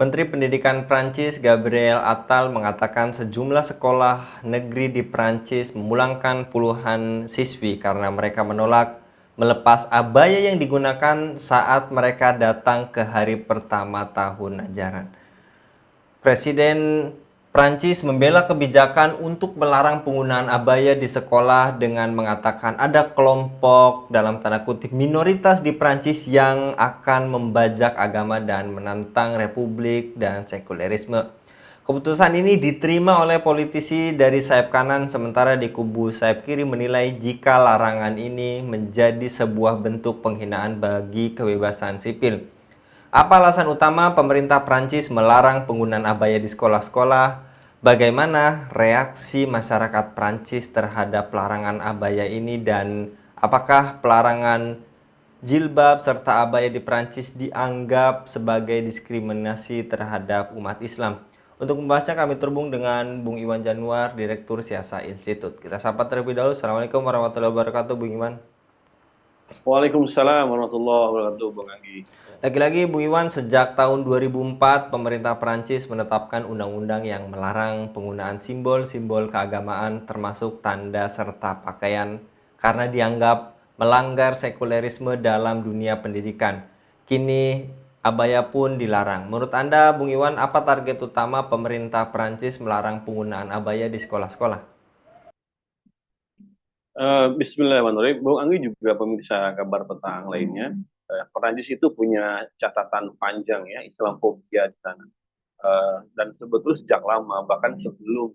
Menteri Pendidikan Prancis Gabriel Attal mengatakan sejumlah sekolah negeri di Prancis memulangkan puluhan siswi karena mereka menolak melepas abaya yang digunakan saat mereka datang ke hari pertama tahun ajaran. Presiden Prancis membela kebijakan untuk melarang penggunaan abaya di sekolah dengan mengatakan ada kelompok dalam tanda kutip minoritas di Prancis yang akan membajak agama dan menantang republik dan sekulerisme. Keputusan ini diterima oleh politisi dari sayap kanan, sementara di kubu sayap kiri menilai jika larangan ini menjadi sebuah bentuk penghinaan bagi kebebasan sipil. Apa alasan utama pemerintah Prancis melarang penggunaan abaya di sekolah-sekolah? Bagaimana reaksi masyarakat Prancis terhadap larangan abaya ini dan apakah pelarangan jilbab serta abaya di Prancis dianggap sebagai diskriminasi terhadap umat Islam? Untuk membahasnya kami terhubung dengan Bung Iwan Januar, Direktur Siasa Institut. Kita sapa terlebih dahulu. Assalamualaikum warahmatullahi wabarakatuh, Bung Iwan. Waalaikumsalam warahmatullahi wabarakatuh, Bang Anggi. Lagi-lagi Bung Iwan, sejak tahun 2004 pemerintah Prancis menetapkan undang-undang yang melarang penggunaan simbol-simbol keagamaan termasuk tanda serta pakaian karena dianggap melanggar sekulerisme dalam dunia pendidikan. Kini abaya pun dilarang. Menurut Anda Bung Iwan, apa target utama pemerintah Prancis melarang penggunaan abaya di sekolah-sekolah? Bismillahirrahmanirrahim. Bang Anggi juga pemirsa kabar petang lainnya. Perancis itu punya catatan panjang ya, Islamofobia di sana. Dan sebetulnya sejak lama, bahkan sebelum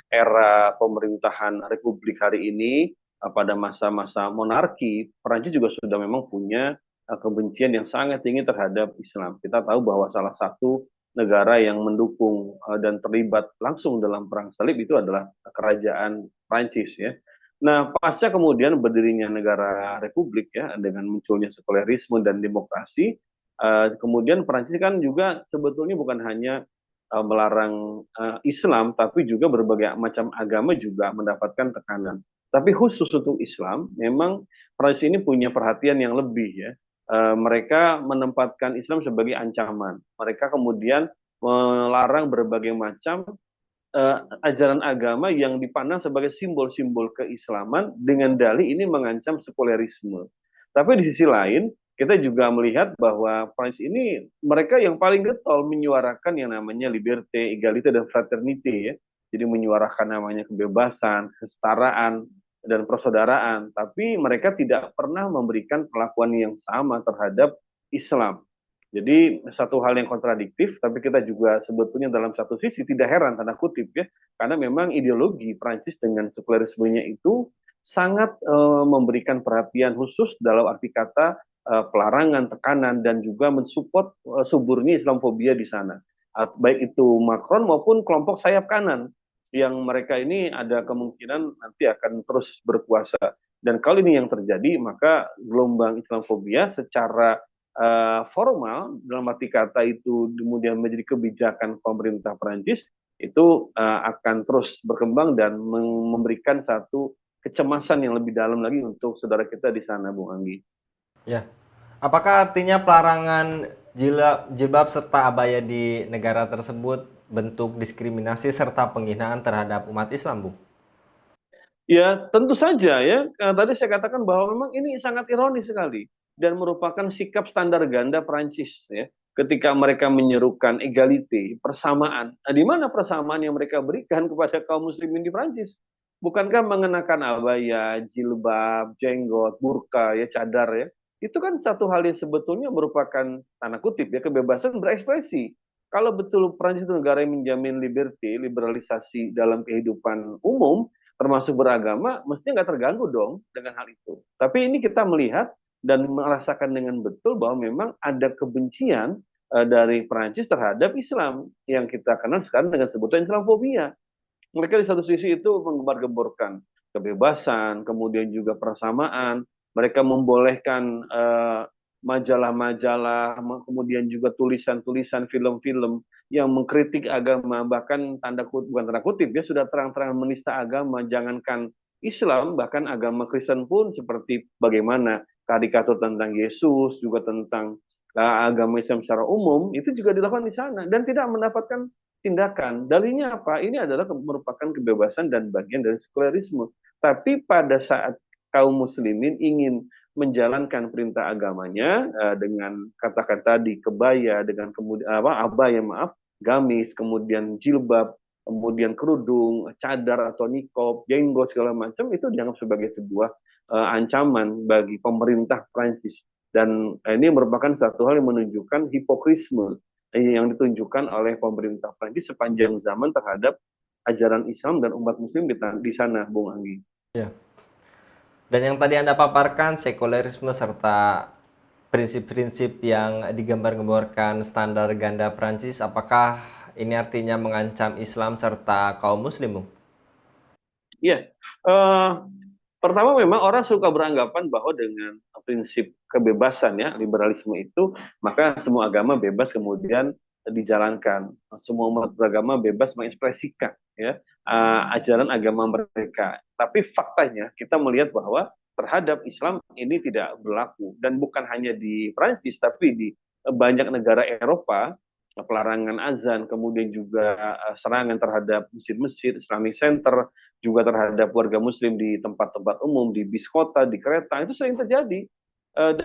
era pemerintahan Republik hari ini, pada masa-masa monarki, Perancis juga sudah memang punya kebencian yang sangat tinggi terhadap Islam. Kita tahu bahwa salah satu negara yang mendukung dan terlibat langsung dalam perang salib itu adalah kerajaan Prancis ya. Nah, pasca kemudian berdirinya negara Republik ya dengan munculnya sekulerisme dan demokrasi, kemudian Prancis kan juga sebetulnya bukan hanya melarang Islam, tapi juga berbagai macam agama juga mendapatkan tekanan. Tapi khusus untuk Islam, memang Prancis ini punya perhatian yang lebih ya. Mereka menempatkan Islam sebagai ancaman. Mereka kemudian melarang berbagai macam ajaran agama yang dipandang sebagai simbol-simbol keislaman dengan dalih ini mengancam sekulerisme. Tapi di sisi lain, kita juga melihat bahwa Prancis ini mereka yang paling getol menyuarakan yang namanya liberté, égalité, dan fraternité ya. Jadi menyuarakan namanya kebebasan, kesetaraan, dan persaudaraan. Tapi mereka tidak pernah memberikan perlakuan yang sama terhadap Islam. Jadi satu hal yang kontradiktif, tapi kita juga sebetulnya dalam satu sisi tidak heran tanda kutip ya, karena memang ideologi Prancis dengan sekulerismenya itu sangat memberikan perhatian khusus dalam arti kata pelarangan, tekanan, dan juga mensupport suburnya Islamofobia di sana. Baik itu Macron maupun kelompok sayap kanan yang mereka ini ada kemungkinan nanti akan terus berkuasa. Dan kalau ini yang terjadi, maka gelombang Islamofobia secara formal dalam arti kata itu kemudian menjadi kebijakan pemerintah Perancis itu akan terus berkembang dan memberikan satu kecemasan yang lebih dalam lagi untuk saudara kita di sana, Bung Anggi. Ya. Apakah artinya pelarangan jilbab serta abaya di negara tersebut bentuk diskriminasi serta penghinaan terhadap umat Islam, Bu? Ya, tentu saja ya. Tadi saya katakan bahwa memang ini sangat ironis sekali dan merupakan sikap standar ganda Prancis ya. Ketika mereka menyerukan egalite, persamaan. Nah, di mana persamaan yang mereka berikan kepada kaum muslimin di Prancis? Bukankah mengenakan abaya, jilbab, jenggot, burka, ya cadar ya? Itu kan satu hal yang sebetulnya merupakan tanda kutip ya kebebasan berekspresi. Kalau betul Prancis itu negara yang menjamin liberty, liberalisasi dalam kehidupan umum, termasuk beragama, mestinya nggak terganggu dong dengan hal itu. Tapi ini kita melihat dan merasakan dengan betul bahwa memang ada kebencian dari Perancis terhadap Islam yang kita kenal sekarang dengan sebutan Islamofobia. Mereka di satu sisi itu menggembar-gemborkan kebebasan, kemudian juga persamaan. Mereka membolehkan majalah-majalah, kemudian juga tulisan-tulisan, film-film yang mengkritik agama, bahkan tanda kutip, bukan tanda kutip, ya sudah terang-terangan menista agama, jangankan Islam, bahkan agama Kristen pun seperti bagaimana karikatur tentang Yesus, juga tentang agama Islam secara umum itu juga dilakukan di sana dan tidak mendapatkan tindakan. Dalilnya apa? Ini adalah merupakan kebebasan dan bagian dari sekularisme. Tapi pada saat kaum muslimin ingin menjalankan perintah agamanya dengan katakan tadi kebaya, dengan kemudian apa abaya maaf, gamis, kemudian jilbab, kemudian kerudung, cadar atau nikob, jenggot segala macam itu dianggap sebagai sebuah ancaman bagi pemerintah Prancis dan ini merupakan satu hal yang menunjukkan hipokrisme yang ditunjukkan oleh pemerintah Prancis sepanjang zaman terhadap ajaran Islam dan umat Muslim di sana, Bung Anggi. Ya. Dan yang tadi Anda paparkan, sekularisme serta prinsip-prinsip yang digambar-gambarkan standar ganda Prancis, apakah ini artinya mengancam Islam serta kaum Muslim, Bung? Iya, uh, pertama memang orang suka beranggapan bahwa dengan prinsip kebebasan ya liberalisme itu maka semua agama bebas kemudian dijalankan, semua umat beragama bebas mengekspresikan ya ajaran agama mereka. Tapi faktanya kita melihat bahwa terhadap Islam ini tidak berlaku dan bukan hanya di Prancis tapi di banyak negara Eropa pelarangan azan, kemudian juga serangan terhadap masjid-masjid, Islamic Center, juga terhadap warga Muslim di tempat-tempat umum, di bis kota, di kereta, itu sering terjadi.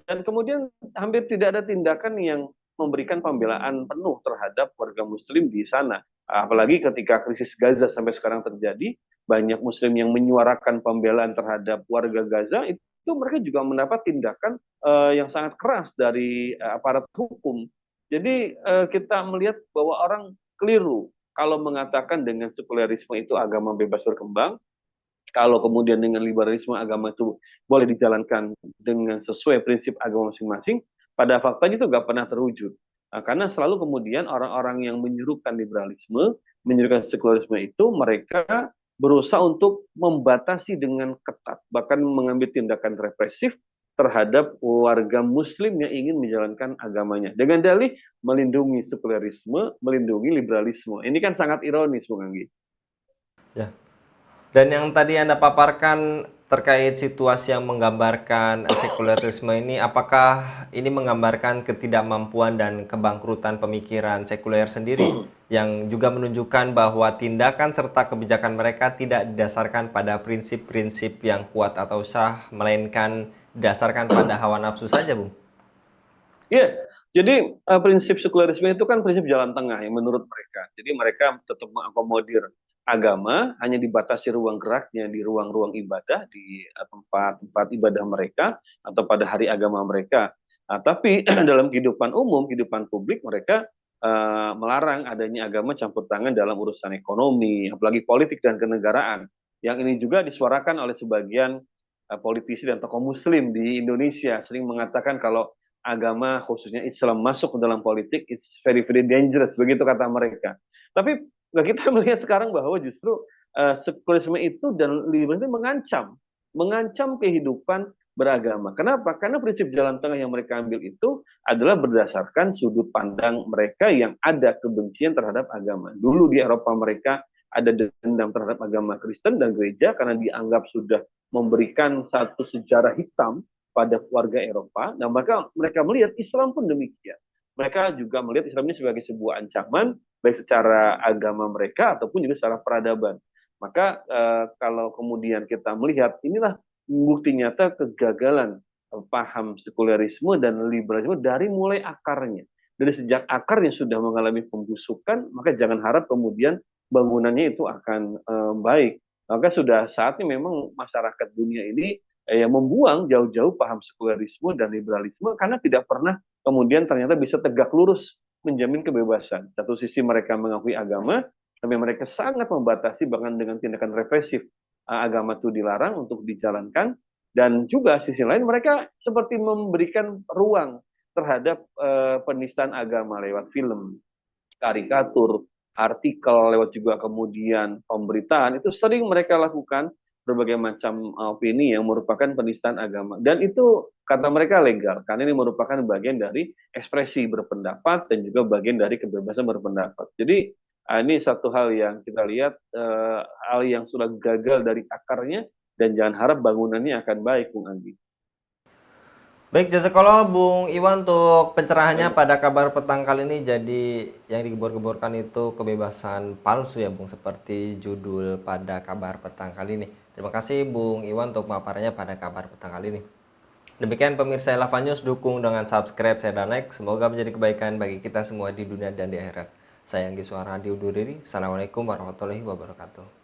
Dan kemudian hampir tidak ada tindakan yang memberikan pembelaan penuh terhadap warga Muslim di sana. Apalagi ketika krisis Gaza sampai sekarang terjadi, banyak Muslim yang menyuarakan pembelaan terhadap warga Gaza, itu mereka juga mendapat tindakan yang sangat keras dari aparat hukum. Jadi kita melihat bahwa orang keliru kalau mengatakan dengan sekularisme itu agama bebas berkembang, kalau kemudian dengan liberalisme agama itu boleh dijalankan dengan sesuai prinsip agama masing-masing, pada faktanya itu nggak pernah terwujud. Karena selalu kemudian orang-orang yang menyuruhkan liberalisme, menyuruhkan sekularisme itu mereka berusaha untuk membatasi dengan ketat, bahkan mengambil tindakan represif terhadap warga Muslim yang ingin menjalankan agamanya. Dengan dalih melindungi sekularisme, melindungi liberalisme. Ini kan sangat ironis, Bung Anggi. Ya. Dan yang tadi Anda paparkan terkait situasi yang menggambarkan sekularisme ini, apakah ini menggambarkan ketidakmampuan dan kebangkrutan pemikiran sekuler sendiri, yang juga menunjukkan bahwa tindakan serta kebijakan mereka tidak didasarkan pada prinsip-prinsip yang kuat atau sah, melainkan didasarkan pada hawa nafsu saja, Bung? Iya, jadi prinsip sekularisme itu kan prinsip jalan tengah yang menurut mereka. Jadi mereka tetap mengakomodir agama, hanya dibatasi ruang geraknya di ruang-ruang ibadah, di tempat-tempat ibadah mereka, atau pada hari agama mereka. Tapi dalam kehidupan umum, kehidupan publik, mereka melarang adanya agama campur tangan dalam urusan ekonomi, apalagi politik dan kenegaraan. Yang ini juga disuarakan oleh sebagian politisi dan tokoh muslim di Indonesia, sering mengatakan kalau agama khususnya Islam masuk ke dalam politik it's very very dangerous begitu kata mereka. Tapi kita melihat sekarang bahwa justru sekularisme itu dan liberalisme mengancam kehidupan beragama. Kenapa? Karena prinsip jalan tengah yang mereka ambil itu adalah berdasarkan sudut pandang mereka yang ada kebencian terhadap agama. Dulu di Eropa mereka ada dendam terhadap agama Kristen dan gereja karena dianggap sudah memberikan satu sejarah hitam pada warga Eropa. Nah, mereka melihat Islam pun demikian. Mereka juga melihat Islam ini sebagai sebuah ancaman, baik secara agama mereka ataupun juga secara peradaban. Maka kalau kemudian kita melihat inilah bukti nyata kegagalan paham sekularisme dan liberalisme dari mulai akarnya. Dari sejak akarnya sudah mengalami pembusukan, maka jangan harap kemudian bangunannya itu akan baik. Maka sudah saatnya memang masyarakat dunia ini yang membuang jauh-jauh paham sekularisme dan liberalisme karena tidak pernah kemudian ternyata bisa tegak lurus menjamin kebebasan. Satu sisi mereka mengakui agama, tapi mereka sangat membatasi bahkan dengan tindakan represif agama itu dilarang untuk dijalankan dan juga sisi lain mereka seperti memberikan ruang terhadap penistaan agama lewat film, karikatur, artikel, lewat juga kemudian pemberitaan itu sering mereka lakukan berbagai macam opini yang merupakan penistaan agama dan itu kata mereka legal karena ini merupakan bagian dari ekspresi berpendapat dan juga bagian dari kebebasan berpendapat. Jadi ini satu hal yang kita lihat hal yang sudah gagal dari akarnya dan jangan harap bangunannya akan baik, Bung Andi. Baik, jasa kalau Bung Iwan untuk pencerahannya pada kabar petang kali ini. Jadi yang digebor-geborkan itu kebebasan palsu ya Bung, seperti judul pada kabar petang kali ini. Terima kasih Bung Iwan untuk paparannya pada kabar petang kali ini. Demikian pemirsa Elava News, dukung dengan subscribe, share, dan like. Semoga menjadi kebaikan bagi kita semua di dunia dan di akhirat. Saya Anggi Suara undur diri. Assalamualaikum warahmatullahi wabarakatuh.